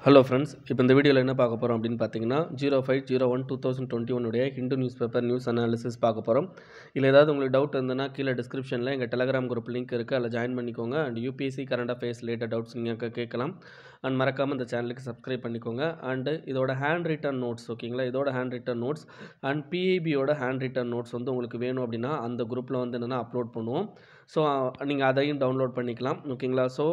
Hello friends, இப்போ இந்த வீடியோவில் என்ன பார்க்க போகிறோம் அப்படின்னு பார்த்தீங்கன்னா 05/01/2021 உடைய Hindu news paper news analysis பார்க்க போகிறோம். இல்லை ஏதாவது உங்களுக்கு டவுட் இருந்ததுன்னா கீழே டிஸ்கிரிப்ஷனில் எங்கள் டெலகிராம் குரூப் லிங்க் இருக்குது, அதில் ஜாயின் பண்ணிக்கோங்க. And UPSC current affairs related doubts நீங்கள் கேட்கலாம். அண்ட் மறக்காமல் இந்த சேனலுக்கு சப்ஸ்கிரைப் பண்ணிக்கோங்க. அண்டு இதோட ஹேண்ட் ரிட்டன் நோட்ஸ், ஓகேங்களா, இதோட ஹேண்ட் ரிட்டன் நோட்ஸ் அண்ட் பிஐபியோட ஹேண்ட் ரிட்டன் நோட்ஸ் வந்து உங்களுக்கு வேணும் அப்படின்னா அந்த குரூப்பில் வந்து என்னென்னா அப்லோட் பண்ணுவோம். ஸோ நீங்கள் அதையும் டவுன்லோட் பண்ணிக்கலாம், ஓகேங்களா. ஸோ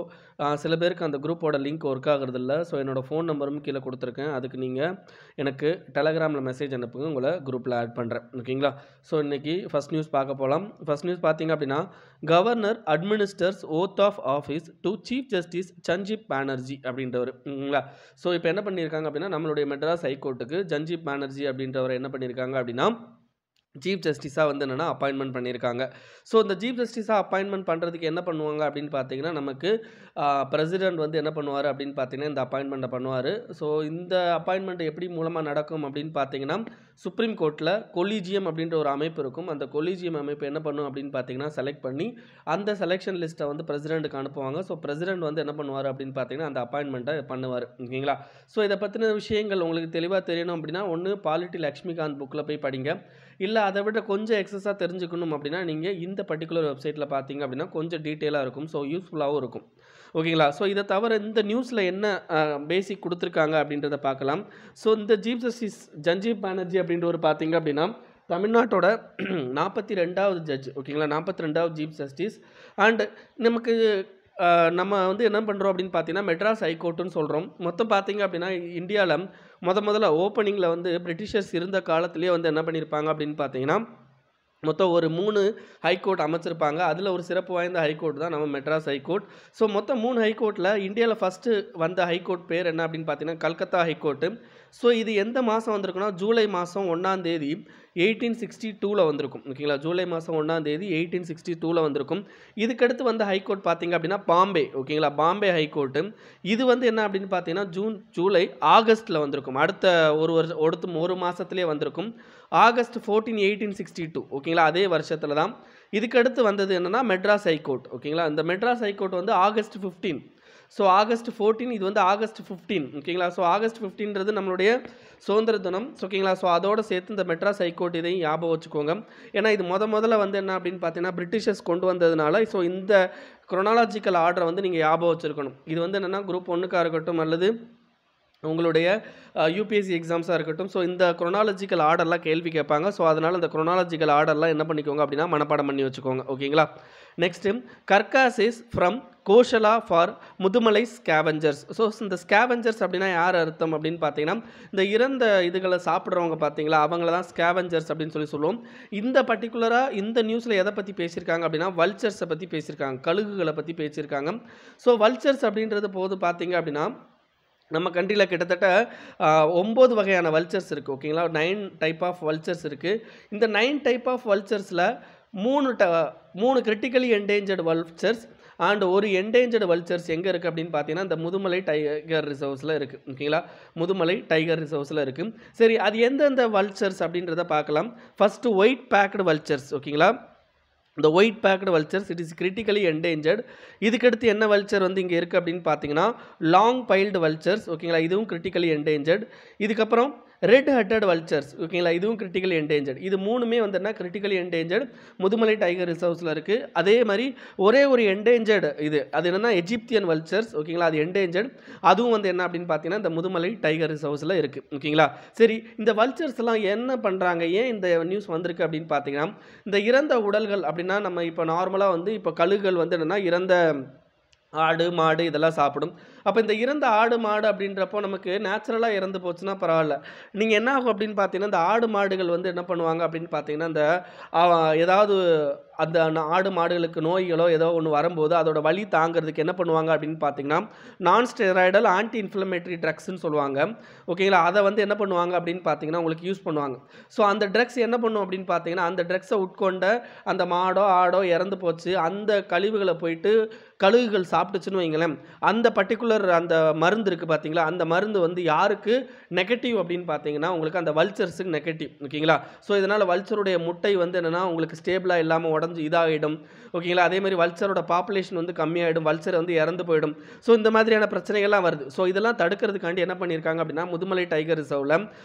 சில பேருக்கு அந்த குரூப்போட லிங்க் ஒர்க் ஆகுறது இல்லை. ஸோ என்னோடய ஃபோன் நம்பரும் கீழே கொடுத்துருக்கேன், அதுக்கு நீங்கள் எனக்கு டெலகிராமில் மெசேஜ் அனுப்புங்க, உங்களை குரூப்பில் ஆட் பண்ணுறேன், ஓகேங்களா. ஸோ இன்றைக்கி ஃபஸ்ட் நியூஸ் பார்க்க போகலாம். ஃபஸ்ட் நியூஸ் பார்த்தீங்க அப்படின்னா, governor administers oath of office to chief justice Sanjib Banerjee அப்படின்றவர், ஓகேங்களா. ஸோ இப்போ என்ன பண்ணியிருக்காங்க அப்படின்னா, நம்மளுடைய மெட்ராஸ் ஹைகோர்ட்டுக்கு சஞ்சீப் பானர்ஜி அப்படின்றவர் என்ன பண்ணியிருக்காங்க அப்படின்னா சீஃப் ஜஸ்டிஸாக வந்து என்னென்னா அப்பாயின்மெண்ட் பண்ணியிருக்காங்க. ஸோ இந்த சீஃப் ஜஸ்டிஸாக அப்பாயின்மெண்ட் பண்ணுறதுக்கு என்ன பண்ணுவாங்க அப்படின்னு பார்த்தீங்கன்னா, நமக்கு பிரசிடெண்ட் வந்து என்ன பண்ணுவார் அப்படின்னு பார்த்தீங்கன்னா இந்த அப்பாயின்மெண்ட்டை பண்ணுவார். ஸோ இந்த அப்பாயின்மெண்ட் எப்படி மூலமாக நடக்கும் அப்படின்னு பார்த்தீங்கன்னா, சுப்ரீம் கோர்ட்டில் கொலீஜியம் அப்படின்ற ஒரு அமைப்பு இருக்கும். அந்த கொலீஜியம் அமைப்பு என்ன பண்ணும் அப்படின்னு பார்த்தீங்கன்னா, செலக்ட் பண்ணி அந்த செலெக்ஷன் லிஸ்ட்டை வந்து பிரசிடெண்ட்டுக்கு அனுப்புவாங்க. ஸோ பிரசிடெண்ட் வந்து என்ன பண்ணுவார் அப்படின்னு பார்த்தீங்கன்னா அந்த அப்பாயின்மெண்ட்டை பண்ணுவார், ஓகேங்களா. ஸோ இதை பற்றின விஷயங்கள் உங்களுக்கு தெளிவாக தெரியணும் அப்படின்னா ஒன்று பாலிட்டி லக்ஷ்மிகாந்த் புக்கில் போய் படிங்க. இல்லை அதை விட கொஞ்சம் எக்ஸஸாக தெரிஞ்சுக்கணும் அப்படின்னா நீங்கள் இந்த பர்டிகுலர் வெப்சைட்டில் பார்த்தீங்க அப்படின்னா கொஞ்சம் டீட்டெயிலாக இருக்கும். ஸோ யூஸ்ஃபுல்லாகவும் இருக்கும், ஓகேங்களா. ஸோ இதை தவிர இந்த நியூஸில் என்ன பேசிக் கொடுத்துருக்காங்க அப்படின்றத பார்க்கலாம். ஸோ இந்த சீஃப் ஜஸ்டிஸ் சஞ்சீப் பானர்ஜி அப்படின்றவர் பார்த்தீங்க அப்படின்னா தமிழ்நாட்டோட 42வது ஜட்ஜ், ஓகேங்களா, 42வது சீஃப் ஜஸ்டிஸ். அண்ட் நமக்கு நம்ம வந்து என்ன பண்ணுறோம் அப்படின்னு பார்த்தீங்கன்னா மெட்ராஸ் ஹைகோர்ட்டுன்னு சொல்கிறோம். மொத்தம் பார்த்தீங்க அப்படின்னா இந்தியாவில் முதல்ல ஓப்பனிங்கில் வந்து பிரிட்டிஷர்ஸ் இருந்த காலத்துலேயே வந்து என்ன பண்ணியிருப்பாங்க அப்படின்னு பார்த்தீங்கன்னா மொத்தம் ஒரு 3 ஹைகோர்ட் அமைச்சிருப்பாங்க. அதில் ஒரு சிறப்பு வாய்ந்த ஹைகோர்ட் தான் நம்ம மெட்ராஸ் ஹைகோர்ட். ஸோ மொத்தம் 3 ஹைகோர்ட்டில் இந்தியாவில் ஃபஸ்ட்டு வந்த ஹைகோர்ட் பேர் என்ன அப்படின்னு பார்த்தீங்கன்னா கல்கத்தா ஹைகோர்ட்டு. ஸோ இது எந்த மாதம் வந்திருக்குன்னா ஜூலை மாதம் 1ஆம் தேதி 1862 வந்திருக்கும், ஓகேங்களா. ஜூலை மாதம் 1ஆம் தேதி 1862 வந்திருக்கும். இதுக்கடுத்து வந்த ஹைகோர்ட் பார்த்தீங்க அப்படின்னா பாம்பே, ஓகேங்களா, பாம்பே ஹைகோர்ட்டு. இது வந்து என்ன அப்படின்னு பார்த்தீங்கன்னா ஜூலை ஆகஸ்ட்டில் வந்திருக்கும். அடுத்த ஒரு மாதத்துலேயே வந்திருக்கும். ஆகஸ்ட் 14, 1862, ஓகேங்களா, அதே வருஷத்தில் தான். இதுக்கடுத்து வந்தது என்னென்னா மெட்ராஸ் ஹைகோர்ட், ஓகேங்களா. இந்த மெட்ராஸ் ஹைகோர்ட் வந்து ஆகஸ்ட் 15. ஸோ ஆகஸ்ட் 14, இது வந்து ஆகஸ்ட் 15, ஓகேங்களா. ஸோ ஆகஸ்ட் 15ன்றது நம்மளுடைய சுதந்திர தினம், ஓகேங்களா. ஸோ அதோடு சேர்த்து இந்த மெட்ராஸ் ஹைகோர்ட் இதையும் ஞாபகம் வச்சுக்கோங்க. ஏன்னா இது முதல்ல வந்து என்ன அப்படின்னு பார்த்தீங்கன்னா பிரிட்டிஷர்ஸ் கொண்டு வந்ததுனால ஸோ இந்த குரோனாலஜிக்கல் ஆர்டரை வந்து நீங்கள் ஞாபகம் வச்சுருக்கணும். இது வந்து என்னென்னா குரூப் 1க்காக இருக்கட்டும் அல்லது உங்களுடைய யூபிஎஸ்சி எக்ஸாம்ஸாக இருக்கட்டும். ஸோ இந்த குரோனாலஜிக்கல் ஆர்டர்லாம் கேள்வி கேட்பாங்க. ஸோ அதனால் இந்த குரோனாலஜிக்கல் ஆர்டர்லாம் என்ன பண்ணிக்கோங்க அப்படின்னா மனப்பாடம் பண்ணி வச்சுக்கோங்க, ஓகேங்களா. Next carcasses from goshala for Mudumalai scavengers. So இந்த ஸ்கேவெஞ்சர்ஸ் அப்படின்னா யார் அர்த்தம் அப்படின்னு பார்த்தீங்கன்னா இந்த இறந்த இதுகளை சாப்பிட்றவங்க பார்த்தீங்களா அவங்கள தான் ஸ்கேவெஞ்சர்ஸ் அப்படின்னு சொல்லுவோம். இந்த பர்டிகுலராக இந்த நியூஸில் எதை பற்றி பேசியிருக்காங்க அப்படின்னா வல்ச்சர்ஸை பற்றி பேசியிருக்காங்க, கழுகுகளை பற்றி பேசியிருக்காங்க. ஸோ வல்ச்சர்ஸ் அப்படின்றது போது பார்த்தீங்க அப்படின்னா நம்ம கண்ட்ரியில் கிட்டத்தட்ட 9 வகையான வல்ச்சர்ஸ் இருக்குது, ஓகேங்களா. 9 டைப் ஆஃப் வல்ச்சர்ஸ் இருக்குது. இந்த 9 டைப் ஆஃப் வல்ச்சர்ஸில் 3 கிரிட்டிக்கலி என்டேஞ்சர்டு வல்ச்சர்ஸ் அண்ட் ஒரு என்டேஞ்சர்டு வல்ச்சர்ஸ் எங்கே இருக்குது அப்படின்னு பார்த்தீங்கன்னா இந்த முதுமலை டைகர் ரிசர்வ்ஸில் இருக்குது, ஓகேங்களா. முதுமலை டைகர் ரிசர்வ்ஸில் இருக்குது. சரி, அது எந்தெந்த வல்ச்சர்ஸ் அப்படின்றத பார்க்கலாம். ஃபஸ்ட்டு ஒயிட் பேக்டு வல்ச்சர்ஸ், ஓகேங்களா. இந்த white backed vultures it is critically endangered. இதுக்கடுத்து என்ன வல்ச்சர் வந்து இங்கே இருக்குது அப்படின்னு பார்த்தீங்கன்னா லாங் பைல்டு வல்ச்சர்ஸ், ஓகேங்களா, இதுவும் கிரிட்டிக்கலி என்டேஞ்சர்ட். இதுக்கப்புறம் ரெட் ஹெட்டட் வல்ச்சர்ஸ், ஓகேங்களா, இதுவும் கிரிட்டிக்கலி என்டேஞ்சர்ட். இது 3மே வந்து என்ன கிரிட்டிக்கலி என்டேஞ்சர்ட் முதுமலை டைகர் ரிசர்வ்ஸில் இருக்குது. அதே மாதிரி ஒரே ஒரு என்டேஞ்சர்டு அது என்னென்னா எஜிப்தியன் வல்ச்சர்ஸ், ஓகேங்களா, அது என்டேஞ்சர்ட். அதுவும் வந்து என்ன அப்படின்னு பார்த்தீங்கன்னா இந்த முதுமலை டைகர் ரிசர்வ்ஸில் இருக்குது, ஓகேங்களா. சரி, இந்த வல்ச்சர்ஸ் எல்லாம் என்ன பண்ணுறாங்க, ஏன் இந்த நியூஸ் வந்திருக்கு அப்படின்னு பார்த்தீங்கன்னா இந்த இறந்த உடல்கள் அப்படின்னா நம்ம இப்போ நார்மலாக வந்து இப்போ கழுகுகள் வந்து என்னென்னா இறந்த ஆடு மாடு இதெல்லாம் சாப்பிடும். அப்போ இந்த இறந்த ஆடு மாடு அப்படின்றப்போ நமக்கு நேச்சுரலாக இறந்து போச்சுன்னா பரவாயில்ல. நீங்கள் என்ன ஆகும் அப்படின்னு பார்த்தீங்கன்னா இந்த ஆடு மாடுகள் வந்து என்ன பண்ணுவாங்க அப்படின்னு பார்த்தீங்கன்னா இந்த ஏதாவது அந்த ஆடு மாடுகளுக்கு நோய்களோ ஏதோ ஒன்று வரும்போது அதோட வலி தாங்கிறதுக்கு என்ன பண்ணுவாங்க அப்படின்னு பார்த்தீங்கன்னா நான் ஸ்டெராய்டல் ஆன்டி இன்ஃப்ளமேட்டரி ட்ரக்ஸ்ன்னு சொல்லுவாங்க, ஓகேங்களா. அதை வந்து என்ன பண்ணுவாங்க அப்படின்னு பார்த்தீங்கன்னா உங்களுக்கு யூஸ் பண்ணுவாங்க. ஸோ அந்த ட்ரக்ஸ் என்ன பண்ணும் அப்படின்னு பார்த்தீங்கன்னா அந்த ட்ரக்ஸை உட்கொண்ட அந்த மாடோ ஆடோ இறந்து போச்சு, அந்த கழிவுகளை போயிட்டு கழுகுகள் சாப்பிட்டுச்சுன்னு வைங்களேன், அந்த பர்டிகுலர் பர்டிகுலர் அந்த மருந்து இருக்குது பார்த்தீங்களா, அந்த மருந்து வந்து யாருக்கு நெகட்டிவ் அப்படின்னு பார்த்தீங்கன்னா உங்களுக்கு அந்த வல்ச்சர்ஸுக்கு நெகட்டிவ். ஓகேங்களா. ஸோ இதனால் வல்ச்சருடைய முட்டை வந்து என்னென்னா உங்களுக்கு ஸ்டேபிளாக இல்லாமல் உடஞ்சி இதாகிடும். ஓகேங்களா. அதே மாதிரி வல்ச்சரோட பாப்புலேஷன் வந்து கம்மியாகிடும், வல்ச்சர் வந்து இறந்து போயிடும். ஸோ இந்த மாதிரியான பிரச்சனைகள்லாம் வருது. ஸோ இதெல்லாம் தடுக்கிறதுக்காண்டி என்ன பண்ணியிருக்காங்க அப்படின்னா முதுமலை டைகர் ரிசர்வில்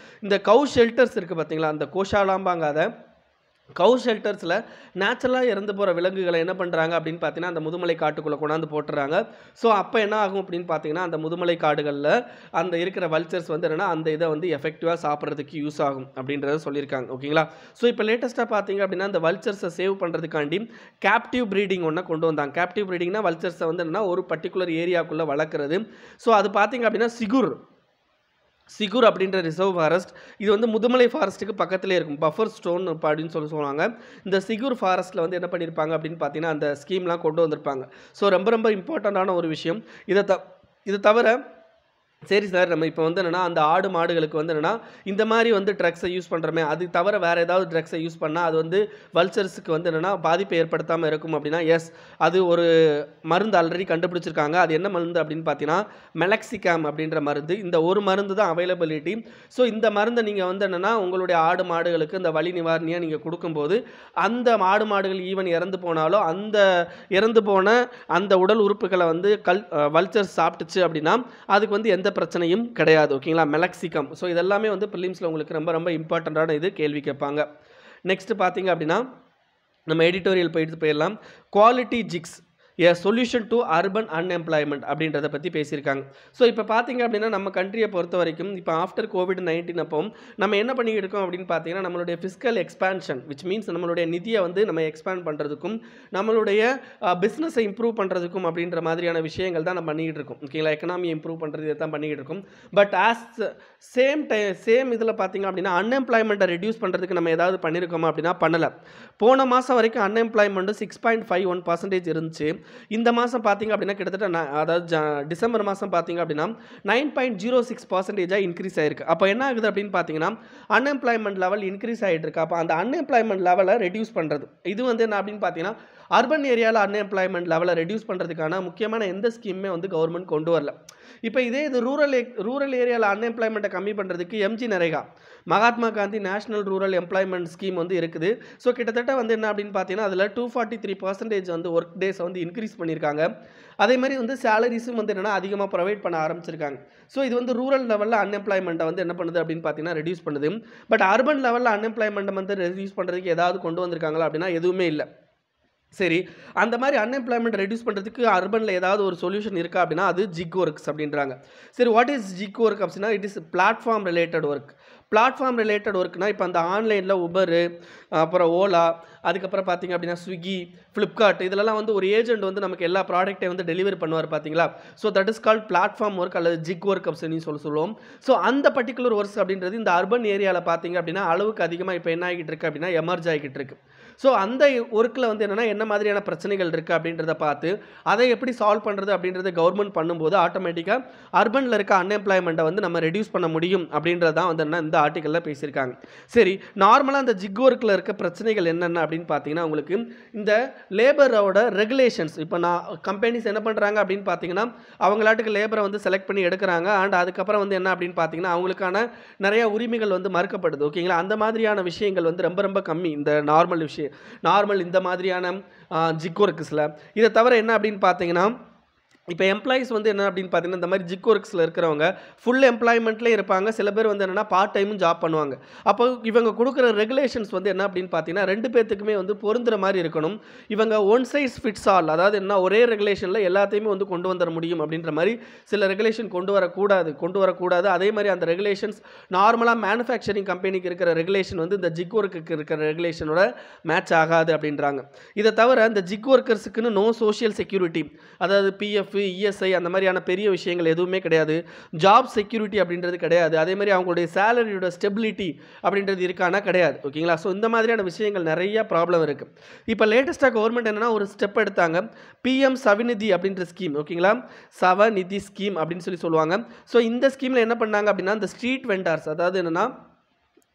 இந்த கவு ஷெல்டர்ஸ் இருக்குது பார்த்தீங்களா, அந்த கோஷாலாம்பாங்க அதை கவு ஷெல்டர்ஸில் நேச்சுரலாக இறந்து போகிற விலங்குகளை என்ன பண்ணுறாங்க அப்படின்னு பார்த்தீங்கன்னா அந்த முதுமலை காட்டுக்குள்ளே கொண்டாந்து போட்டுறாங்க. ஸோ அப்போ என்ன ஆகும் அப்படின்னு பார்த்தீங்கன்னா அந்த முதுமலை காடுகளில் அந்த இருக்கிற வல்ச்சர்ஸ் வந்து என்னென்னா அந்த இதை வந்து எஃபெக்டிவாக சாப்பிட்றதுக்கு யூஸ் ஆகும் அப்படின்றத சொல்லியிருக்காங்க. ஓகேங்களா. ஸோ இப்போ லேட்டஸ்ட்டாக பார்த்தீங்க அப்படின்னா அந்த வல்ச்சர்ஸை சேவ் பண்ணுறதுக்காண்டி கேப்டிவ் ப்ரீடிங் ஒன்று கொண்டு வந்தாங்க. கேப்டிவ் ப்ரீடிங்னா வல்ச்சர்ஸை வந்து என்னென்னா ஒரு பர்டிகுலர் ஏரியாக்குள்ளே வளர்க்குறது. ஸோ அது பார்த்தீங்க அப்படின்னா சிகுர் அப்படின்ற ரிசர்வ் ஃபாரஸ்ட் இது வந்து முதுமலை ஃபாரஸ்ட்டுக்கு பக்கத்துலேயே இருக்கும். பஃபர் ஸ்டோன் அப்படின்னு சொல்லுவாங்க. இந்த சிகுர் ஃபாரஸ்ட்டில் வந்து என்ன பண்ணியிருப்பாங்க அப்படின்னு பார்த்தீங்கன்னா அந்த ஸ்கீம்லாம் கொண்டு வந்திருப்பாங்க. ஸோ ரொம்ப ரொம்ப இம்பார்ட்டண்ட்டான ஒரு விஷயம். இதை தவிர சரி சார், நம்ம இப்போ வந்து என்னென்னா அந்த ஆடு மாடுகளுக்கு வந்து என்னென்னா இந்த மாதிரி வந்து ட்ரக்ஸை யூஸ் பண்ணுறோமே, அது தவிர வேறு ஏதாவது ட்ரக்ஸை யூஸ் பண்ணால் அது வந்து வல்ச்சர்ஸுக்கு வந்து என்னென்னா பாதிப்பை ஏற்படுத்தாமல் இருக்கும் அப்படின்னா எஸ், அது ஒரு மருந்து ஆல்ரெடி கண்டுபிடிச்சிருக்காங்க. அது என்ன மருந்து அப்படின்னு பார்த்தீங்கன்னா மெலக்சிகாம் அப்படின்ற மருந்து. இந்த ஒரு மருந்து தான் அவைலபிலிட்டி. ஸோ இந்த மருந்தை நீங்கள் வந்து என்னென்னா உங்களுடைய ஆடு மாடுகளுக்கு இந்த வலி நிவாரணியாக நீங்கள் கொடுக்கும்போது அந்த ஆடு மாடுகள் ஈவன் இறந்து போனாலும் அந்த இறந்து போன அந்த உடல் உறுப்புகளை வந்து வல்ச்சர்ஸ் சாப்பிட்டுச்சு அப்படின்னா அதுக்கு வந்து எந்த பிரச்சனையும் கிடையாது. ஓகேங்களா. மெலக்சிகம். ஸோ இதெல்லாமே வந்து ப்ரிலிம்ஸில் உங்களுக்கு ரொம்ப ரொம்ப இம்பார்ட்டண்ட்டான இது கேள்வி கேட்பாங்க. நெக்ஸ்ட் பார்த்தீங்க அப்படின்னா நம்ம எடிட்டோரியல் போயிடலாம். Quality jigs A solution to urban unemployment அப்படின்றத பற்றி பேசியிருக்காங்க. ஸோ இப்போ பார்த்தீங்க அப்படின்னா நம்ம கண்ட்ரியை பொறுத்த வரைக்கும் இப்போ ஆஃப்டர் COVID-19 அப்போ நம்ம என்ன பண்ணிக்கிட்டு இருக்கோம் அப்படின்னு பார்த்தீங்கன்னா நம்மளுடைய ஃபிஸ்கல் எக்ஸ்பான்ஷன் விச் மீன்ஸ் நம்மளுடைய நிதியை வந்து நம்ம எக்ஸ்பேண்ட் பண்ணுறதுக்கும் நம்மளுடைய பிஸ்னஸை இம்ப்ரூவ் பண்ணுறதுக்கும் அப்படின்ற மாதிரியான விஷயங்கள் தான் நம்ம பண்ணிக்கிட்டு இருக்கோம். ஓகேங்களா. எக்கனாமியை இம்ப்ரூவ் பண்ணுறது இதை தான் பண்ணிக்கிட்டு இருக்கோம். பட் சேம் இதில் பார்த்தீங்க அப்படின்னா அன்எம்ப்ளாய்மெண்ட்டை ரெடியூஸ் பண்ணுறதுக்கு நம்ம ஏதாவது பண்ணியிருக்கோமா அப்படின்னா பண்ணலை. போன மாதம் வரைக்கும் அன்எம்ப்ளாய்மெண்ட்டு 6.51% இருந்துச்சு. இந்த மாதம் பார்த்தீங்க அப்படின்னா கிட்டத்தட்ட அதாவது டிசம்பர் மாதம் பார்த்தீங்க அப்படின்னா 9.06% இன்க்ரீஸ் ஆயிருக்கு. அப்போ என்ன ஆகுது அப்படின்னு பார்த்தீங்கன்னா அன்எம்ப்ளாய்மெண்ட் லெவல் இன்க்ரீஸ் ஆகிட்டு இருக்கு. அப்போ அந்த அன்எம்ப்ளாய்மெண்ட் லெவலை ரெடியூஸ் பண்ணுறது இது வந்து என்ன அப்படின்னு பார்த்தீங்கன்னா அர்பன் ஏரியாவில் அன்எம்ப்ளாய்மெண்ட் லெவலை ரெடியூஸ் பண்ணுறதுக்கான முக்கியமான எந்த ஸ்கீமே வந்து கவர்மெண்ட் கொண்டு வரல. இப்போ இது ரூரல் ஏரியாவில் அன்எம்ப்ளாய்மெண்ட்டை கம்மி பண்ணுறதுக்கு MG NREGA Mahatma Gandhi national rural employment scheme வந்து இருக்குது. ஸோ கிட்டத்தட்ட வந்து என்ன அப்படின்னு பார்த்தீங்கன்னா அதில் 243% வந்து ஒர்க் டேஸை வந்து இன்க்ரீஸ் பண்ணியிருக்காங்க. அதே மாதிரி வந்து சேலரிஸும் வந்து என்னென்னா அதிகமாக ப்ரொவைட் பண்ண ஆரம்பிச்சிருக்காங்க. ஸோ இது வந்து ரூரல் லெவலில் அன்எம்ப்ளாய்மெண்ட்டை வந்து என்ன பண்ணுது அப்படின்னு பார்த்தீங்கன்னா ரெடியூஸ் பண்ணுது. பட் அர்பன் லெவலில் அன்எம்ப்ளாய்மெண்ட்டை வந்து ரெடியூஸ் பண்ணுறதுக்கு ஏதாவது கொண்டு வந்திருக்காங்களா அப்படின்னா எதுவுமே இல்லை. சரி, அந்த மாதிரி அன்எம்ப்ளாய்மெண்ட் ரெடியூஸ் பண்ணுறதுக்கு அர்பனில் ஏதாவது ஒரு சொல்யூஷன் இருக்கா அப்படின்னா அது ஜிக் ஒர்க்ஸ் அப்படின்றாங்க. சரி, வாட் இஸ் ஜிக் ஒர்க் அப்படின்னா it is platform related work. Platform related ஒர்க்னா இப்போ அந்த ஆன்லைனில் உபரு, அப்புறம் ஓலா, அதுக்கப்புறம் பார்த்தீங்க அப்படின்னா ஸ்விக்கி, ஃப்ளிப்கார்ட் இதிலலாம் வந்து ஒரு ஏஜென்ட் வந்து நமக்கு எல்லா ப்ராடக்ட்டை வந்து டெலிவரி பண்ணுவார் பார்த்தீங்களா. So that is called platform work அல்லது ஜிக் ஒர்க் அப்படின்னு சொல்லுவோம். ஸோ அந்த பர்டிகுலர் ஒர்க்ஸ் அப்படின்றது இந்த அர்பன் ஏரியாவில் பார்த்தீங்க அப்படின்னா அளவுக்கு அதிகமாக இப்போ என்ன ஆகிட்டு இருக்கு அப்படின்னா எமர்ஜ் ஆகிட்டு இருக்கு. ஸோ அந்த ஒர்க்கில் வந்து என்னென்னா என்ன மாதிரியான பிரச்சனைகள் இருக்குது அப்படின்றத பார்த்து அதை எப்படி சால்வ் பண்ணுறது அப்படின்றத கவர்மெண்ட் பண்ணும்போது ஆட்டோமேட்டிக்காக அர்பனில் இருக்க அன்எம்ப்ளாய்மெண்ட்டை வந்து நம்ம ரெடியூஸ் பண்ண முடியும் அப்படின்றது தான் வந்து என்ன இந்த ஆர்டிக்கலில் பேசியிருக்காங்க. சரி, நார்மலாக அந்த ஜிக் ஒர்க்கில் இருக்க பிரச்சனைகள் என்னென்ன அப்படின்னு பார்த்தீங்கன்னா உங்களுக்கு இந்த லேபரோட ரெகுலேஷன்ஸ். இப்போ கம்பெனிஸ் என்ன பண்ணுறாங்க அப்படின்னு பார்த்தீங்கன்னா அவங்களாட்டுக்கு லேபரை வந்து செலக்ட் பண்ணி எடுக்கிறாங்க. அண்ட் அதுக்கப்புறம் வந்து என்ன அப்படின்னு பார்த்தீங்கன்னா அவங்களுக்கான நிறைய உரிமைகள் வந்து மறுக்கப்படுது. ஓகேங்களா. அந்த மாதிரியான விஷயங்கள் வந்து ரொம்ப ரொம்ப கம்மி இந்த நார்மல் இந்த மாதிரியான ஜிக் ஒர்க்ஸில். இதை தவிர என்ன அப்படின்னு பார்த்தீங்கன்னா இப்போ எம்ப்ளாயிஸ் வந்து என்ன அப்படின்னு பார்த்தீங்கன்னா இந்த மாதிரி ஜிக் ஒர்க்ஸில் இருக்கிறவங்க ஃபுல் எம்ப்ளாய்மெண்ட்லேயே இருப்பாங்க. சில பேர் வந்து என்னென்னா பார்ட் டைமும் ஜாப் பண்ணுவாங்க. அப்போ இவங்க கொடுக்குற ரெகுலேஷன்ஸ் வந்து என்ன அப்படின்னு பார்த்தீங்கன்னா ரெண்டு பேர்த்துக்குமே வந்து பொருந்துற மாதிரி இருக்கணும். இவங்க ஒன் சைஸ் ஃபிட்ஸ் ஆல், அதாவது என்ன ஒரே ரெகுலேஷனில் எல்லாத்தையுமே வந்து கொண்டு வந்துட முடியும் அப்படின்ற மாதிரி சில ரெகுலேஷன் கொண்டு வரக்கூடாது. அதே மாதிரி அந்த ரெகுலேஷன்ஸ் நார்மலாக மேனுஃபேக்சரிங் கம்பெனிக்கு இருக்கிற ரெகுலேஷன் வந்து இந்த ஜிக் ஒர்க்குக்கு இருக்கிற ரெகுலேஷனோட மேட்ச் ஆகாது அப்படின்றாங்க. இதை தவிர இந்த ஜிக் ஒர்க்கர்ஸுக்குன்னு நோ சோஷியல் செக்யூரிட்டி, அதாவது பிஎஃப், இஎஸ்ஐ அந்த மாதிரியான பெரிய விஷயங்கள் எதுவுமே கிடையாது. ஜாப் செக்யூரிட்டி அப்படின்றது கிடையாது. அதே மாதிரி அவங்களுடைய சேலரியோட ஸ்டெபிலிட்டி அப்படின்றது இருக்கானா கிடையாது. ஓகேங்களா. ஸோ இந்த மாதிரியான விஷயங்கள் நிறைய ப்ராப்ளம் இருக்குது. இப்போ லேட்டஸ்ட்டாக கவர்மெண்ட் என்னென்னா ஒரு ஸ்டெப் எடுத்தாங்க, பிஎம் சவநிதி அப்படின்ற ஸ்கீம். ஓகேங்களா. சவநிதி ஸ்கீம் அப்படின்னு சொல்லுவாங்க. ஸோ இந்த ஸ்கீமில் என்ன பண்ணாங்க அப்படின்னா இந்த ஸ்ட்ரீட் வெண்டார்ஸ், அதாவது என்னென்னா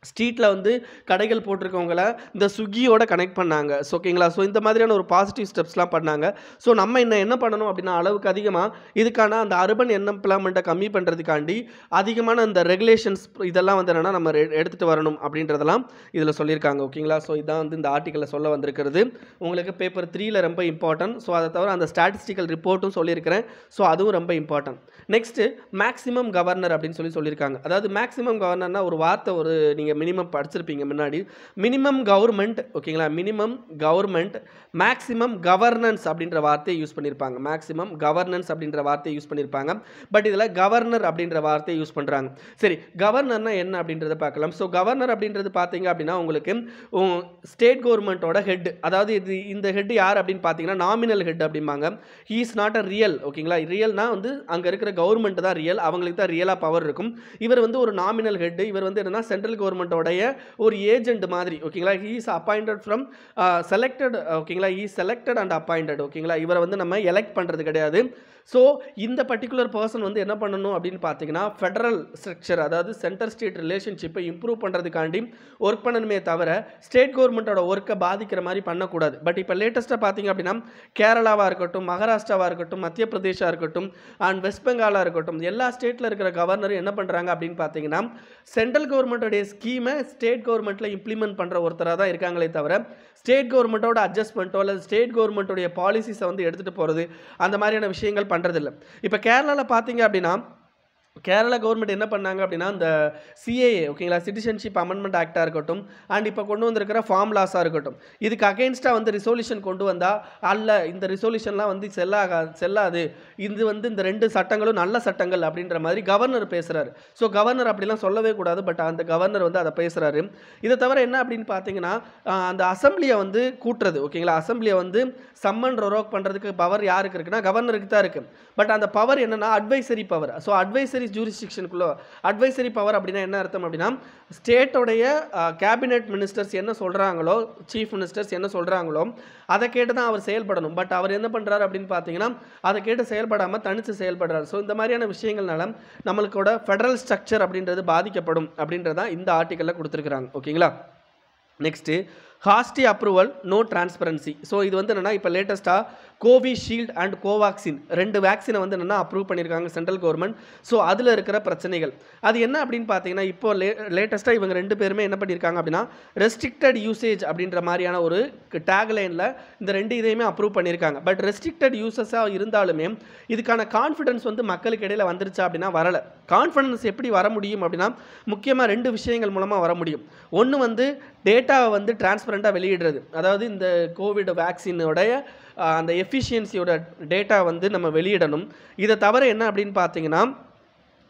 ஸ்ட்ரீட்டில் வந்து கடைகள் போட்டிருக்கவங்கள இந்த ஸ்விக்கியோட கனெக்ட் பண்ணாங்க. ஸோ ஓகேங்களா. ஸோ இந்த மாதிரியான ஒரு பாசிட்டிவ் ஸ்டெப்ஸ்லாம் பண்ணாங்க. ஸோ நம்ம என்ன பண்ணணும் அப்படின்னா, அளவுக்கு அதிகமாக இதுக்கான அந்த அர்பன் எம்ப்ளாய்மெண்ட்டை கம்மி பண்ணுறதுக்காண்டி அதிகமான இந்த ரெகுலேஷன்ஸ் இதெல்லாம் வந்து என்னென்னா நம்ம எடுத்துகிட்டு வரணும் அப்படின்றதெல்லாம் இதில் சொல்லியிருக்காங்க. ஓகேங்களா. ஸோ இதான் வந்து இந்த ஆர்டிக்கலில் சொல்ல வந்திருக்கிறது. உங்களுக்கு பேப்பர் 3ல் ரொம்ப இம்பார்ட்டன்ட். ஸோ அதை தவிர அந்த ஸ்டாட்டிஸ்டிக்கல் ரிப்போர்ட்டும் சொல்லியிருக்கிறேன். ஸோ அதுவும் ரொம்ப இம்பார்ட்டன்ட். நெக்ஸ்ட்டு மேக்ஸிமம் கவர்னர் அப்படின்னு சொல்லியிருக்காங்க. அதாவது மேக்ஸிமம் கவர்னர்னா ஒரு வார்த்தை ஒரு நீங்கள் மினிமம் படிச்சிருப்பீங்க முன்னாடி. Minimum government. ஓகேங்களா. மினிமம் கவர்மெண்ட் மேக்ஸிமம் கவர்னன்ஸ் அப்படின்ற வார்த்தையை யூஸ் பண்ணியிருப்பாங்க. மேக்ஸிமம் கவர்னன்ஸ் அப்படின்ற வார்த்தையை யூஸ் பண்ணியிருப்பாங்க. பட் இதில் கவர்னர் அப்படின்ற வார்த்தையை யூஸ் பண்ணுறாங்க. சரி, கவர்னர்னா என்ன அப்படின்றத பார்க்கலாம். ஸோ கவர்னர் அப்படின்றது பார்த்தீங்க அப்படின்னா உங்களுக்கு ஸ்டேட் கவர்மெண்ட்டோட ஹெட். அதாவது இந்த ஹெட் யார் அப்படின்னு பார்த்தீங்கன்னா நாமினல் ஹெட் அப்படிம்பாங்க. He is not a real. ஓகேங்களா. ரியல்னா வந்து அங்கே இருக்கிற கவர்மெண்ட் தான் ரியல். அவங்களுக்கு தான் ரியலாக பவர் இருக்கும். இவர் வந்து ஒரு நாமினல் ஹெட். இவர் வந்து என்னன்னா சென்ட்ரல் கவர்மெண்ட்டோடைய ஒரு ஏஜென்ட் மாதிரி. ஓகேங்களா. He is appointed from selected. ஓகேங்களா. He selected and appointed. ஓகேங்களா. இவரை வந்து நம்ம எலெக்ட் பண்ணுறது கிடையாது. ஸோ இந்த பர்டிகுலர் பர்சன் வந்து என்ன பண்ணணும் அப்படின்னு பார்த்தீங்கன்னா ஃபெடரல் ஸ்ட்ரக்சர், அதாவது சென்டர் ஸ்டேட் ரிலேஷன்ஷிப்பை இம்ப்ரூவ் பண்ணுறதுக்காண்டி ஒர்க் பண்ணணுமே தவிர ஸ்டேட் கவர்மெண்ட்டோட ஒர்க்கை பாதிக்கிற மாதிரி பண்ணக்கூடாது. பட் இப்போ லேட்டஸ்ட்டாக பார்த்தீங்க அப்படின்னா கேரளாவாக இருக்கட்டும், மகாராஷ்டிராவாக இருக்கட்டும், மத்திய பிரதேஷாக இருக்கட்டும் அண்ட் வெஸ்ட் பெங்காலாக இருக்கட்டும், எல்லா ஸ்டேட்டில் இருக்கிற கவர்னரும் என்ன பண்ணுறாங்க அப்படின்னு பார்த்தீங்கன்னா சென்ட்ரல் கவர்மெண்ட்டோடைய ஸ்கீமை ஸ்டேட் கவர்மெண்ட்டில் இம்ப்ளிமெண்ட் பண்ணுற ஒருத்தராக தான் இருக்காங்களே தவிர ஸ்டேட் கவர்மெண்ட்டோட அட்ஜஸ்ட்மெண்ட்டோ அல்லது ஸ்டேட் கவர்மெண்ட்டோடைய பாலிசிஸை வந்து எடுத்துகிட்டு போகிறது அந்த மாதிரியான விஷயங்கள் பண்ணுறதில்ல. இப்போ கேரளாவில் பார்த்தீங்க அப்படின்னா கேரளா கவர்மெண்ட் என்ன பண்ணாங்க அப்படின்னா இந்த சிஏஏ, ஓகேங்களா, சிட்டிசன்ஷிப் அமெண்ட்மெண்ட் ஆக்டாக இருக்கட்டும் அண்ட் இப்போ கொண்டு வந்திருக்கிற ஃபார்ம் லாஸாக இருக்கட்டும், இதுக்கு அகெயின்ஸ்டாக வந்து ரிசொல்யூஷன் கொண்டு வந்தால் அல்ல இந்த ரிசொல்யூஷன்லாம் வந்து செல்லாது, இது வந்து இந்த 2 சட்டங்களும் நல்ல சட்டங்கள் அப்படின்ற மாதிரி கவர்னர் பேசுகிறாரு. ஸோ கவர்னர் அப்படிலாம் சொல்லவே கூடாது. பட் அந்த கவர்னர் வந்து அதை பேசுகிறாரு. இதை தவிர என்ன அப்படின்னு பார்த்தீங்கன்னா அந்த அசம்பிளியை வந்து கூட்டுறது. ஓகேங்களா. அசம்பிளியை வந்து சம்மன் ரொரோக் பண்ணுறதுக்கு பவர் யாருக்கு இருக்குன்னா கவர்னருக்கு தான் இருக்குது. பட் அந்த பவர் என்னென்னா அட்வைசரி பவர். ஸோ அட்வைசரி ஜூரிஸ்டிக்ஷனுக்குள்ள அட்வைசரி பவர் அப்படின்னா என்ன அர்த்தம் அப்படின்னா ஸ்டேட்டோடைய கேபினெட் மினிஸ்டர்ஸ் என்ன சொல்கிறாங்களோ, சீஃப் மினிஸ்டர்ஸ் என்ன சொல்கிறாங்களோ அதை கேட்டு தான் அவர் செயல்படணும். பட் அவர் என்ன பண்ணுறாரு அப்படின்னு பார்த்தீங்கன்னா அதை கேட்டு செயல்படாமல் தனித்து செயல்படுறாரு. ஸோ இந்த மாதிரியான விஷயங்கள்னால நம்மளுக்கோட ஃபெடரல் ஸ்ட்ரக்சர் அப்படின்றது பாதிக்கப்படும் அப்படின்றதான் இந்த ஆர்டிக்கலில் கொடுத்துருக்குறாங்க. ஓகேங்களா. Next hasty approval no transparency. So இது வந்து என்னென்னா இப்போ லேட்டஸ்ட்டாக கோவிஷீல்டு அண்ட் கோவாக்சின் 2 வேக்சினை வந்து என்னென்னா அப்ரூவ் பண்ணியிருக்காங்க சென்ட்ரல் கவர்மெண்ட். ஸோ அதில் இருக்கிற பிரச்சனைகள் அது என்ன அப்படின்னு பார்த்தீங்கன்னா இப்போ லேட்டஸ்ட்டாக இவங்க 2 பேருமே என்ன பண்ணியிருக்காங்க அப்படின்னா ரெஸ்ட்ரிக்டட் யூசேஜ் அப்படின்ற மாதிரியான ஒரு டேக்லைனில் இந்த 2 இதையுமே அப்ரூவ் பண்ணியிருக்காங்க. பட் ரெஸ்ட்ரிக்டட் யூசஸாக இருந்தாலுமே இதுக்கான கான்ஃபிடன்ஸ் வந்து மக்களுக்கு இடையில் வந்துருச்சா அப்படின்னா வரலை. கான்ஃபிடன்ஸ் எப்படி வர முடியும் அப்படின்னா முக்கியமாக 2 விஷயங்கள் மூலமாக வர முடியும். ஒன்று வந்து டேட்டாவை வந்து டிரான்ஸ்பரண்ட்டாக வெளியிடுறது. அதாவது இந்த கோவிட் வேக்சினோடைய அந்த எஃபிஷியன்சியோட டேட்டா வந்து நம்ம வெளியிடணும். இதை தவிர என்ன அப்படின்னு பார்த்தீங்கன்னா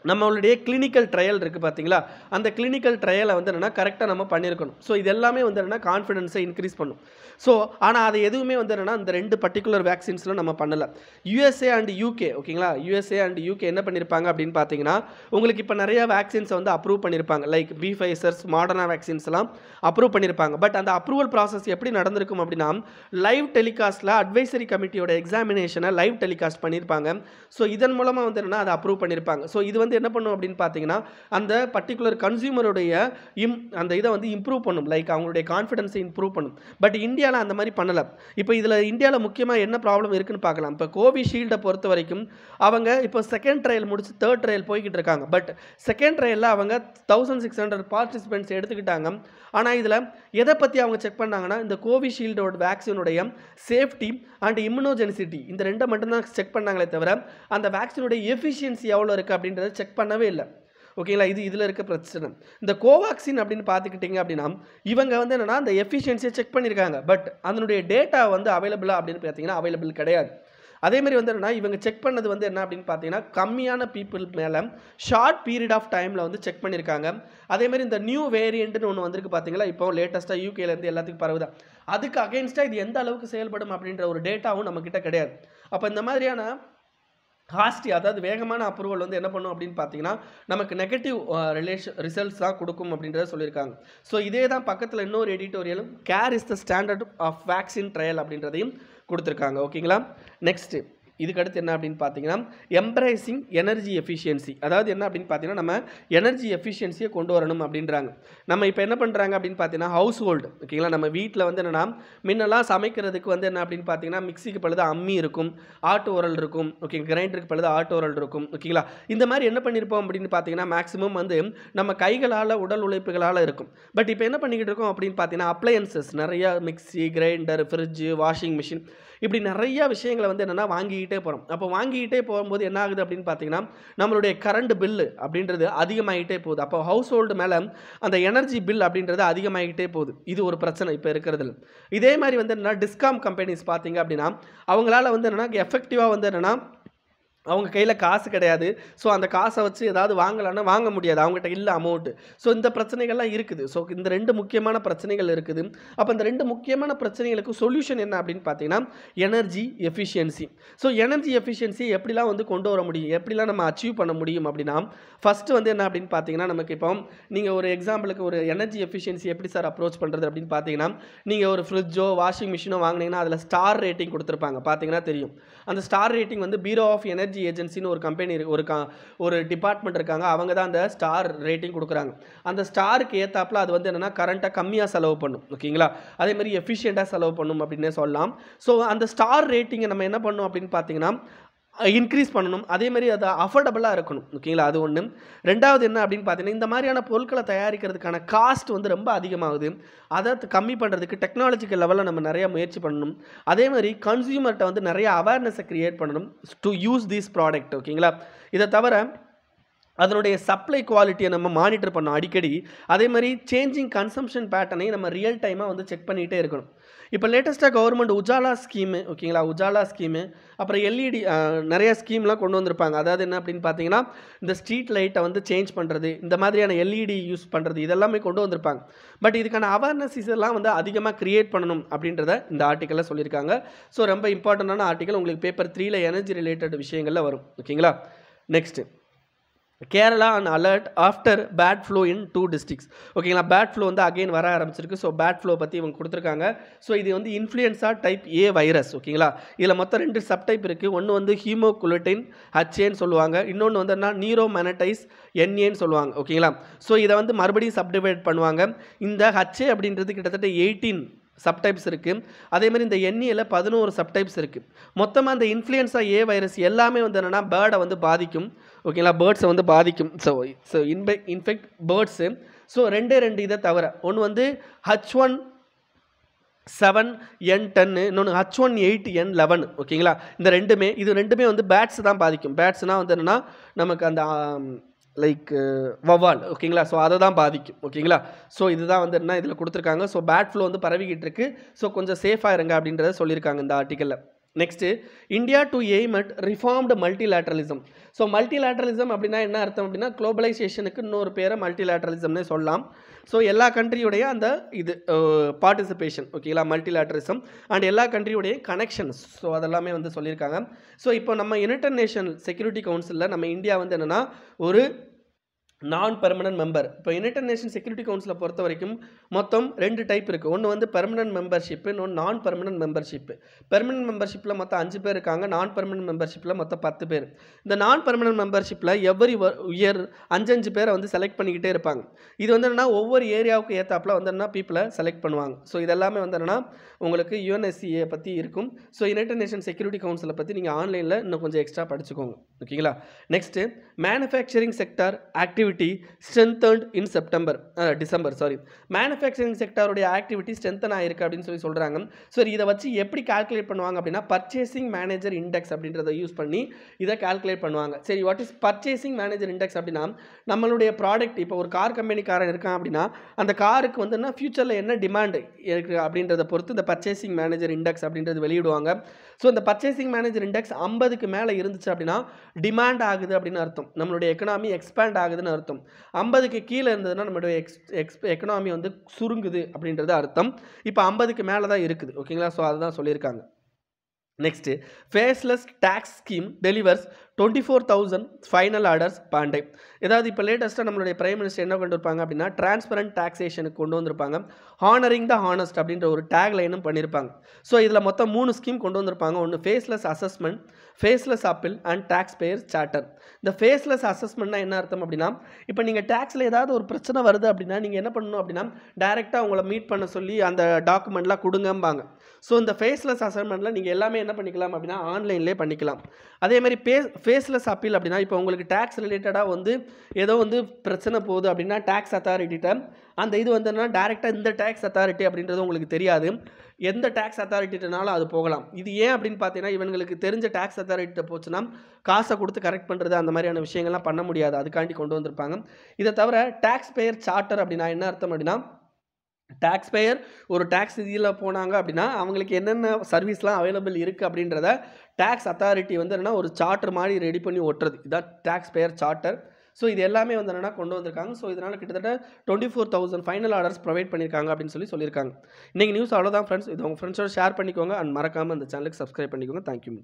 நம்மளுடைய கிளினிக்கல் ட்ரையல் இருக்குது பார்த்தீங்களா, அந்த கிளினிக்கல் ட்ரையலை வந்து என்னென்னா கரெக்டாக நம்ம பண்ணியிருக்கணும். ஸோ இது எல்லாமே வந்து என்னென்னா கான்ஃபிடன்ஸை இன்க்ரீஸ் பண்ணும். ஸோ ஆனால் அது எதுவுமே வந்து என்னென்னா இந்த 2 பர்டிகுலர் வேக்சின்ஸில் நம்ம பண்ணலை. யூஎஸ்ஏ அண்ட் யூகே, ஓகேங்களா, யூஎஸ்ஏ அண்ட் யூகே என்ன பண்ணியிருப்பாங்க அப்படின்னு பார்த்தீங்கன்னா உங்களுக்கு இப்போ நிறையா வேக்சின்ஸை வந்து அப்ரூவ் பண்ணியிருப்பாங்க. லைக் பீஃபைசர்ஸ், மாடர்னா வேக்சின்ஸ்லாம் அப்ரூவ் பண்ணியிருப்பாங்க. பட் அந்த அப்ரூவல் ப்ராசஸ் எப்படி நடந்திருக்கும் அப்படின்னா லைவ் டெலிகாஸ்ட்டில் அட்வைசரி கமிட்டியோட எக்ஸாமினேஷனை லைவ் டெலிகாஸ்ட் பண்ணியிருப்பாங்க. ஸோ இதன் மூலமாக வந்து என்னென்னா அதை அப்ரூவ் பண்ணியிருப்பாங்க. ஸோ இது வந்து என்ன பண்ணும் அப்படின்னு பார்த்தீங்கன்னா அந்த பர்டிகுலர் கன்சியூமருடைய அந்த இதை வந்து இம்ப்ரூவ் பண்ணும். லைக் அவங்களுடைய கான்ஃபிடன்ஸை இம்ப்ரூவ் பண்ணும். பட் இந்தியாவில் அந்த மாதிரி பண்ணலை. இப்போ இதில் இந்தியாவில் முக்கியமாக என்ன ப்ராப்ளம் இருக்குன்னு பார்க்கலாம். இப்போ கோவிஷீல்டை பொறுத்த வரைக்கும் அவங்க இப்போ செகண்ட் ட்ரையல் முடிச்சு தேர்ட் ட்ரையல் போய்கிட்டு இருக்காங்க. பட் செகண்ட் ட்ரையலில் அவங்க 1600 பார்ட்டிசிபென்ட்ஸ் எடுத்துக்கிட்டாங்க. ஆனால் இதில் எதை பற்றி அவங்க செக் பண்ணாங்கன்னா இந்த கோவிஷீல்டோட வேக்சினுடைய சேஃப்டி அண்ட் இம்யூனோஜெனிசிட்டி இந்த 2 மட்டும்தான் செக் பண்ணாங்களே தவிர அந்த வேக்சினுடைய எஃபிஷியன்சி எவ்வளோ இருக்குது அப்படின்றத செக் பண்ணவே இல்லை. ஓகேங்களா. இதில் இருக்க பிரச்சனை. இந்த கோவாக்சின் அப்படின்னு பார்த்துக்கிட்டிங்க அப்படின்னா இவங்க வந்து என்னென்னா அந்த எஃபிஷியன்சியை செக் பண்ணியிருக்காங்க. பட் அதனுடைய டேட்டா வந்து அவைலபிளா அப்படின்னு பார்த்தீங்கன்னா அவைலபிள் கிடையாது. அதேமாதிரி வந்து என்னென்னா இவங்க செக் பண்ணது வந்து என்ன அப்படின்னு பார்த்தீங்கன்னா கம்மியான பீப்புள் மேலே ஷார்ட் பீரியட் ஆஃப் டைமில் வந்து செக் பண்ணியிருக்காங்க. அதேமாதிரி இந்த நியூ வேரியண்ட்னு ஒன்று வந்திருக்கு பார்த்தீங்களா, இப்போ லேட்டஸ்ட்டாக யூகேலேருந்து எல்லாத்துக்கும் பரவுதான். அதுக்கு அகெயின்ஸ்டாக இது எந்த அளவுக்கு செயல்படும் அப்படின்ற ஒரு டேட்டாவும் நம்மக்கிட்ட கிடையாது. அப்போ இந்த மாதிரியான ஹாஸ்டி அதாவது வேகமான அப்ரூவல் வந்து என்ன பண்ணும் அப்படின்னு பார்த்தீங்கன்னா நமக்கு நெகட்டிவ் ரிசல்ட்ஸ் தான் கொடுக்கும் அப்படின்றத சொல்லியிருக்காங்க. ஸோ இதே தான் பக்கத்தில் இன்னொரு எடிட்டோரியலும் care is the standard of vaccine trial அப்படின்றதையும் கொடுத்துருக்காங்க. ஓகேங்களா. நெக்ஸ்ட்டு இதுக்கு அடுத்து என்ன அப்படின்னு பார்த்தீங்கன்னா எம்ப்ரைசிங் எனர்ஜி எஃபிஷியன்சி. அதாவது என்ன அப்படின்னு பார்த்தீங்கன்னா நம்ம எனர்ஜி எஃபிஷியன்சியை கொண்டு வரணும் அப்படின்றாங்க. நம்ம இப்போ என்ன பண்ணுறாங்க அப்படின்னு பார்த்தீங்கன்னா ஹவுஸ் ஹோல்டு ஓகேங்களா, நம்ம வீட்டில் வந்து என்னென்னா முன்னெல்லாம் சமைக்கிறதுக்கு வந்து என்ன அப்படின்னு பார்த்தீங்கன்னா மிக்சிக்கு பழுது அம்மி இருக்கும், ஆட்டு உரல் இருக்கும், ஓகே, கிரைண்டருக்கு பழுது ஆட்டு உரல் இருக்கும் ஓகேங்களா. இந்த மாதிரி என்ன பண்ணியிருப்போம் அப்படின்னு பார்த்தீங்கன்னா மேக்ஸிமம் வந்து நம்ம கைகளால் உடல் உழைப்புகளால் இருக்கும். பட் இப்போ என்ன பண்ணிக்கிட்டு இருக்கோம் அப்படின்னு பார்த்தீங்கன்னா அப்ளையன்சஸ் நிறையா mixie, grinder, fridge, washing machine இப்படி நிறைய விஷயங்களை வந்து என்னென்னா வாங்கிக்கிட்டே போகிறோம். அப்போ வாங்கிக்கிட்டே போகும்போது என்ன ஆகுது அப்படின்னு பார்த்தீங்கன்னா நம்மளுடைய கரண்ட் பில்லு அப்படின்றது அதிகமாகிட்டே போகுது. அப்போ ஹவுஸ் ஹோல்டு மேலே அந்த எனர்ஜி பில் அப்படின்றது அதிகமாகிட்டே போகுது. இது ஒரு பிரச்சனை இப்போ இருக்கிறதுல. இதே மாதிரி வந்து என்னென்னா டிஸ்காம் கம்பெனிஸ் பார்த்தீங்க அப்படின்னா அவங்களால வந்து என்னென்னா எஃபெக்டிவாக வந்து என்னென்னா அவங்க கையில் காசு கிடையாது. ஸோ அந்த காசை வச்சு ஏதாவது வாங்கலான்னா வாங்க முடியாது, அவங்ககிட்ட இல்லை அமௌண்ட்டு. ஸோ இந்த பிரச்சனைகள்லாம் இருக்குது. ஸோ இந்த 2 முக்கியமான பிரச்சனைகள் இருக்குது. அப்போ இந்த 2 முக்கியமான பிரச்சனைகளுக்கு சொல்யூஷன் என்ன அப்படின்னு பார்த்தீங்கன்னா energy efficiency. So energy efficiency எப்படிலாம் வந்து கொண்டு வர முடியும், எப்படிலாம் நம்ம அச்சீவ் பண்ண முடியும் அப்படின்னா ஃபஸ்ட்டு வந்து என்ன அப்படின்னு பார்த்தீங்கன்னா நமக்கு இப்போ நீங்கள் ஒரு எக்ஸாம்பிளுக்கு ஒரு எனர்ஜி எஃபிஷியன்சி எப்படி சார் அப்ரோச் பண்ணுறது அப்படின்னு பார்த்தீங்கன்னா நீங்கள் ஒரு ஃப்ரிட்ஜோ வாஷிங் மிஷினோ வாங்கினீங்கன்னா அதில் ஸ்டார் ரேட்டிங் கொடுத்துருப்பாங்க, பார்த்தீங்கன்னா தெரியும். அந்த ஸ்டார் ரேட்டிங் வந்து பியூரோ ஆஃப் எனர்ஜி ஏஜென்சின்னு ஒரு கம்பெனி ஒரு டிபார்ட்மெண்ட் இருக்காங்க, அவங்க தான் அந்த ஸ்டார் ரேட்டிங் கொடுக்குறாங்க. அந்த ஸ்டாருக்கு ஏற்றாப்புல அது வந்து என்னென்னா கரண்ட்டாக கம்மியாக செலவு பண்ணும் ஓகேங்களா, அதே மாதிரி எஃபிஷியண்ட்டாக செலவு பண்ணும் அப்படின்னே சொல்லலாம். ஸோ அந்த ஸ்டார் ரேட்டிங்கை நம்ம என்ன பண்ணணும் அப்படின்னு பார்த்தீங்கன்னா இன்க்ரீஸ் பண்ணணும், அதே மாதிரி அது அஃபோர்டபுளாக இருக்கணும் ஓகேங்களா, அது ஒன்று. ரெண்டாவது என்ன அப்படின்னு பார்த்தீங்கன்னா இந்த மாதிரியான பொருட்களை தயாரிக்கிறதுக்கான காஸ்ட் வந்து ரொம்ப அதிகமாகுது. அதை கம்மி பண்ணுறதுக்கு டெக்னாலஜிக்கல் லெவலில் நம்ம நிறையா முயற்சி பண்ணணும். அதே மாதிரி கன்சியூமர்கிட்ட வந்து நிறைய அவேர்னஸை க்ரியேட் பண்ணணும் டு யூஸ் திஸ் ப்ராடக்ட் ஓகேங்களா. இதை தவிர அதனுடைய சப்ளை குவாலிட்டியை நம்ம மானிட்டர் பண்ணோம் அடிக்கடி. அதே மாதிரி சேஞ்சிங் கன்சம்ஷன் பேட்டர்னை நம்ம ரியல் டைமாக வந்து செக் பண்ணிகிட்டே இருக்கணும். இப்போ லேட்டஸ்ட்டாக கவர்மெண்ட் உஜாலா ஸ்கீமு ஓகேங்களா, உஜாலா ஸ்கீமு அப்புறம் எல்இடி நிறைய ஸ்கீம்லாம் கொண்டு வந்திருப்பாங்க. அதாவது என்ன அப்படின்னு பார்த்தீங்கன்னா இந்த ஸ்ட்ரீட் லைட்டை வந்து சேஞ்ச் பண்ணுறது, இந்த மாதிரியான எல்இடி யூஸ் பண்ணுறது, இதெல்லாமே கொண்டு வந்திருப்பாங்க. பட் இதுக்கான அவேர்னஸ் இதெல்லாம் வந்து அதிகமாக க்ரியேட் பண்ணணும் அப்படின்றத இந்த ஆர்டிக்கலில் சொல்லியிருக்காங்க. ஸோ ரொம்ப இம்பார்ட்டண்டான ஆர்டிக்கல், உங்களுக்கு பேப்பர் 3ல் எனர்ஜி ரிலேட்டட் விஷயங்களில் வரும் ஓகேங்களா. Next Kerala and alert after bird flu in 2 districts ஓகேங்களா. பேட் ஃப்ளோ வந்து அகைன் வர ஆரம்பிச்சிருக்கு. ஸோ பேட் ஃப்ளோ பற்றி இவங்க கொடுத்துருக்காங்க. ஸோ இது வந்து இன்ஃப்ளூயன்ஸா டைப் ஏ வைரஸ் ஓகேங்களா. இதில் மொத்தம் 2 சப்டைப் இருக்குது. ஒன்று வந்து ஹீமோகுளுட்டின் ஹச்ஏன்னு சொல்லுவாங்க, இன்னொன்று வந்து என்ன நீரோமெனடைஸ் என்ஏன்னு சொல்லுவாங்க ஓகேங்களா. ஸோ இதை வந்து மறுபடியும் சப்டிவைட் பண்ணுவாங்க. இந்த ஹச்ஏ அப்படின்றது கிட்டத்தட்ட 18 சப்டைப்ஸ் இருக்குது. அதே மாதிரி இந்த என்ஏல 11 சப்டைப்ஸ் இருக்குது. மொத்தமாக இந்த இன்ஃப்ளூயன்ஸா ஏ வைரஸ் எல்லாமே வந்து என்னென்னா பேர்டை வந்து பாதிக்கும் ஓகேங்களா, பேர்ட்ஸை வந்து பாதிக்கும். So infect birds. ஸோ 2 இதை தவிர ஒன்று வந்து H1N7N10 இன்னொன்று H1N8N11 ஓகேங்களா. இந்த ரெண்டுமே வந்து பேட்ஸ் தான் பாதிக்கும். பேட்ஸ்னால் வந்து என்னென்னா நமக்கு அந்த லைக் வவ்வால் ஓகேங்களா. ஸோ அதை தான் பாதிக்கும் ஓகேங்களா. ஸோ இதுதான் வந்து என்ன இதில் கொடுத்துருக்காங்க. ஸோ பேட் ஃப்ளோ வந்து பரவிக்கிட்டு இருக்கு. ஸோ கொஞ்சம் சேஃபாக இருங்க அப்படின்றத சொல்லியிருக்காங்க இந்த ஆர்டிக்கலில். Next India to aim at reformed multilateralism. So multilateralism அப்படின்னா என்ன அர்த்தம் அப்படின்னா குளோபலைசேஷனுக்கு இன்னொரு பேரை மல்டிலேட்ரலிசம்னே சொல்லலாம். ஸோ எல்லா கண்ட்ரியுடைய அந்த இது பார்ட்டிசிபேஷன் ஓகேங்களா, மல்டிலேட்ரலிசம் அண்ட் எல்லா கண்ட்ரியுடைய கனெக்ஷன்ஸ். ஸோ அதெல்லாமே வந்து சொல்லியிருக்காங்க. ஸோ இப்போ நம்ம யுனைடெட் நேஷன் செக்யூரிட்டி கவுன்சிலில் நம்ம இந்தியா வந்து என்னென்னா ஒரு நான் பெர்மனன்ட் மெம்பர். இப்போ யுனைடெட் நேஷன் செக்யூரிட்டி கவுன்சிலை பொறுத்த வரைக்கும் மொத்தம் 2 டைப் இருக்குது. ஒன்று வந்து பெர்மனன்ட் மெம்பர்ஷிப்பு, இன்னொன்று நான் பெர்மனன்ட் மெம்பர்ஷிப்பு. பெர்மனன்ட் மெம்பர்ஷிப்பில் மொத்தம் 5 பேர் இருக்காங்க, நான் பெர்மனன்ட் மெம்பர்ஷிப்பில் மொத்தம் 10 பேர். இந்த நான் பெர்மனன்ட் மெம்பர்ஷிப்பில் எவ்ரி இயர் 5 பேரை வந்து செலக்ட் பண்ணிக்கிட்டே இருப்பாங்க. இது வந்து என்னென்னா ஒவ்வொரு ஏரியாவுக்கு ஏற்றாப்புல வந்து என்ன பீப்புளை செலக்ட் பண்ணுவாங்க. ஸோ இதெல்லாமே வந்து என்னென்னா உங்களுக்கு யுஎன்எஸ்சிஏ பற்றி இருக்கும். ஸோ யுனைடெட் நேஷன் செக்யூரிட்டி கவுன்சிலை பற்றி நீங்கள் ஆன்லைனில் இன்னும் கொஞ்சம் எக்ஸ்ட்ரா படிச்சுக்கோங்க ஓகேங்களா. Next manufacturing sector activity strengthened in December manufacturing செக்டாருடைய ஆக்டிவிட்டி ஸ்ட்ரென்தன் ஆயிருக்கு அப்படின்னு சொல்கிறாங்க. சரி, இதை வச்சு எப்படி கால்குலேட் பண்ணுவாங்க அப்படின்னா பர்ச்சேசிங் மேனேஜர் இண்டெக்ஸ் அப்படின்றத யூஸ் பண்ணி இதை கால்குலேட் பண்ணுவாங்க. சரி, what is purchasing manager index அப்படின்னா நம்மளுடைய ப்ராடக்ட் இப்போ ஒரு கார் கம்பெனிக்காரன் இருக்கான் அப்படின்னா அந்த காருக்கு வந்து என்ன ஃபியூச்சரில் என்ன டிமாண்ட் இருக்குது அப்படின்றத பொறுத்து இந்த பர்ச்சேசிங் மேனேஜர் இண்டெக்ஸ் அப்படின்றது வெளியிடுவாங்க. ஸோ இந்த பர்ச்சேசிங் மேனேஜர் இண்டெக்ஸ் 50க்கு மேலே இருந்துச்சு அப்படின்னா டிமாண்ட் ஆகுது அப்படின்னு அர்த்தம், நம்மளுடைய எக்கனாமி எக்ஸ்பேண்ட் ஆகுதுன்னு அர்த்தம். 50க்கு கீழே இருந்ததுன்னா நம்மளுடைய எக்கனாமி வந்து சுருங்குது அப்படின்றது அர்த்தம். இப்போ 50க்கு மேலே தான் இருக்குது ஓகேங்களா. ஸோ அதுதான் சொல்லியிருக்காங்க. Next faceless tax scheme delivers 24,000 final orders Pandey. ஏதாவது இப்போ லேட்டஸ்ட்டாக நம்மளுடைய பிரைம் மினிஸ்டர் என்ன கொண்டு இருப்பாங்க அப்படின்னா டிரான்ஸ்பரண்ட் டாக்ஸேஷனுக்கு கொண்டு வந்திருப்பாங்க. ஹானரிங் த ஹானஸ்ட் அப்படின்ற ஒரு டேக் லைனும் பண்ணியிருப்பாங்க. ஸோ இதில் மொத்தம் 3 ஸ்கீம் கொண்டு வந்திருப்பாங்க. ஒன்று faceless assessment, faceless appeal and taxpayers charter. இந்த ஃபேஸ்லெஸ் அசஸ்மெண்ட்னா என்ன அர்த்தம் அப்படின்னா, இப்போ நீங்கள் டேக்ஸில் ஏதாவது ஒரு பிரச்சனை வருது அப்படின்னா நீங்கள் என்ன பண்ணணும் அப்படின்னா டைரெக்டாக உங்களை மீட் பண்ண சொல்லி அந்த டாக்குமெண்ட்லாம் கொடுங்கம்பாங்க. ஸோ இந்த ஃபேஸ்லெஸ் அசஸ்மெண்ட்டில் நீங்கள் எல்லாமே என்ன பண்ணிக்கலாம் அப்படின்னா ஆன்லைன்லேயே பண்ணிக்கலாம். அதேமாதிரி ஃபேஸ்லெஸ் அப்பீல் அப்படின்னா இப்போ உங்களுக்கு டேக்ஸ் ரிலேட்டடாக வந்து ஏதோ வந்து பிரச்சனை போகுது அப்படின்னா டேக்ஸ் அத்தாரிட்டிகிட்ட அந்த இது வந்துன்னா டேரெக்டாக இந்த டேக்ஸ் அத்தாரிட்டி அப்படின்றது உங்களுக்கு தெரியாது. எந்த டேக்ஸ் அத்தாரிட்டினாலும் அது போகலாம். இது ஏன் அப்படின்னு பார்த்தீங்கன்னா இவங்களுக்கு தெரிஞ்ச டேக்ஸ் அத்தாரிட்டிகிட்ட போச்சுன்னா காசை கொடுத்து கரெக்ட் பண்ணுறது அந்த மாதிரியான விஷயங்கள்லாம் பண்ண முடியாது. அதுக்காண்டி கொண்டு வந்திருப்பாங்க. இதை தவிர டேக்ஸ் பேயர் சார்ட்டர் அப்படின்னா என்ன அர்த்தம் அப்படின்னா டேக்ஸ் பேயர் ஒரு டேக்ஸ் இதில் போனாங்க அப்படின்னா அவங்களுக்கு என்னென்ன சர்வீஸ்லாம் அவைலபிள் இருக்குது அப்படின்றத டேக்ஸ் அத்தாரிட்டி வந்து என்னென்னா ஒரு சார்ட்டர் மாதிரி ரெடி பண்ணி ஒட்டுறது. இதுதான் டேக்ஸ் பேயர் சார்ட்டர். ஸோ இது எல்லாமே வந்து என்னென்னா கொண்டு வந்திருக்காங்க. ஸோ இதனால் கிட்டத்தட்ட 24,000 ஃபைனல் ஆர்டர்ஸ் ப்ரொவைட் பண்ணியிருக்காங்க அப்படின்னு சொல்லியிருக்காங்க. இன்றைக்கி நியூஸ் அவ்வளோதான் ஃப்ரெண்ட்ஸ். இது உங்கள் ஃப்ரெண்ட்ஸோட ஷேர் பண்ணிக்கோங்க அண்ட் மறக்காமல் அந்த சேனலுக்கு சப்ஸ்கிரைப் பண்ணிக்கோங்க. தேங்க்யூ.